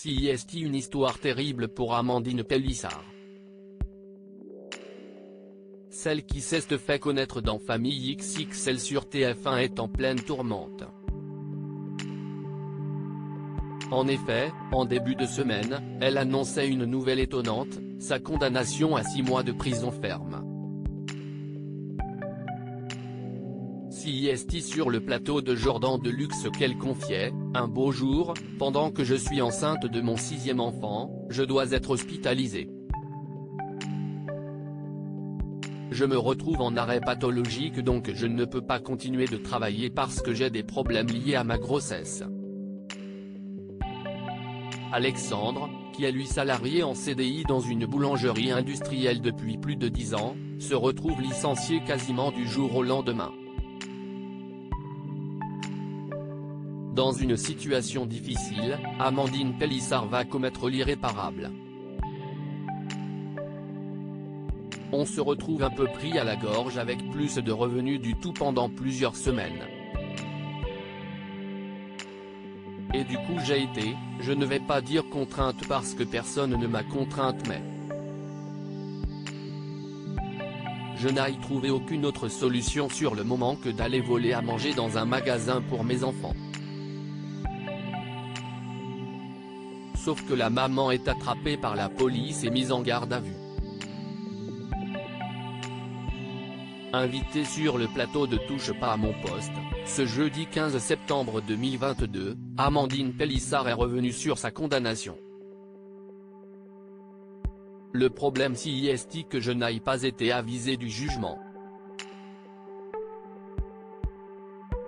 CIST, une histoire terrible pour Amandine Pélissard. Celle qui s'est fait connaître dans Famille XXL sur TF1 est en pleine tourmente. En effet, en début de semaine, elle annonçait une nouvelle étonnante, sa condamnation à 6 mois de prison ferme. CIST sur le plateau de Jordan Deluxe qu'elle confiait, « Un beau jour, pendant que je suis enceinte de mon 6e enfant, je dois être hospitalisée. Je me retrouve en arrêt pathologique donc je ne peux pas continuer de travailler parce que j'ai des problèmes liés à ma grossesse. » Alexandre, qui est lui salarié en CDI dans une boulangerie industrielle depuis plus de 10 ans, se retrouve licencié quasiment du jour au lendemain. Dans une situation difficile, Amandine Pélissard va commettre l'irréparable. On se retrouve un peu pris à la gorge avec plus de revenus du tout pendant plusieurs semaines. Et du coup j'ai été, je ne vais pas dire contrainte parce que personne ne m'a contrainte mais je n'ai trouvé aucune autre solution sur le moment que d'aller voler à manger dans un magasin pour mes enfants. Sauf que la maman est attrapée par la police et mise en garde à vue. Invitée sur le plateau de Touche pas à mon poste, ce jeudi 15 septembre 2022, Amandine Pélissard est revenue sur sa condamnation. Le problème CIST que je n'aille pas été avisée du jugement.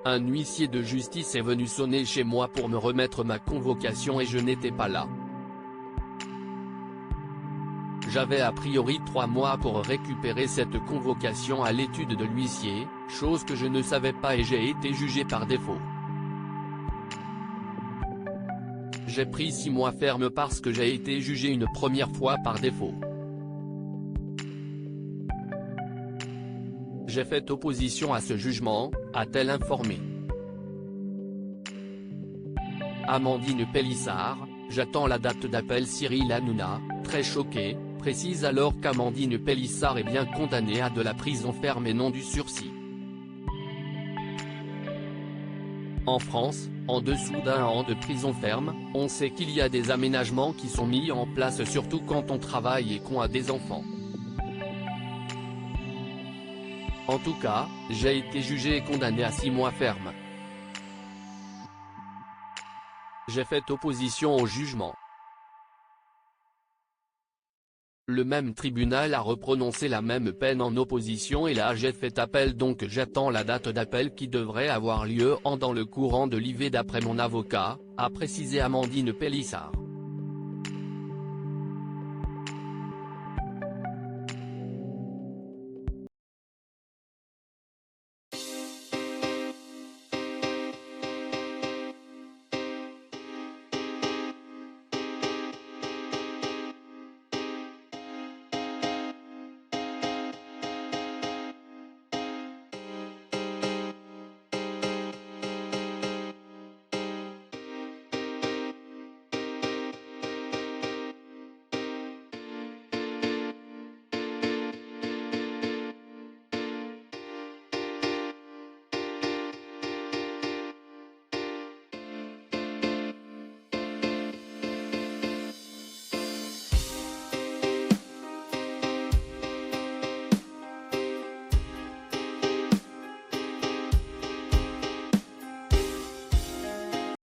Un huissier de justice est venu sonner chez moi pour me remettre ma convocation et je n'étais pas là. J'avais a priori 3 mois pour récupérer cette convocation à l'étude de l'huissier, chose que je ne savais pas et j'ai été jugé par défaut. J'ai pris 6 mois ferme parce que j'ai été jugé une première fois par défaut. J'ai fait opposition à ce jugement, a-t-elle informé. Amandine Pélissard, j'attends la date d'appel. Cyril Hanouna, très choqué, précise alors qu'Amandine Pélissard est bien condamnée à de la prison ferme et non du sursis. En France, en dessous d'1 an de prison ferme, on sait qu'il y a des aménagements qui sont mis en place surtout quand on travaille et qu'on a des enfants. En tout cas, j'ai été jugé et condamné à 6 mois ferme. J'ai fait opposition au jugement. Le même tribunal a reprononcé la même peine en opposition et là j'ai fait appel donc j'attends la date d'appel qui devrait avoir lieu dans le courant de l'IV d'après mon avocat, a précisé Amandine Pélissard.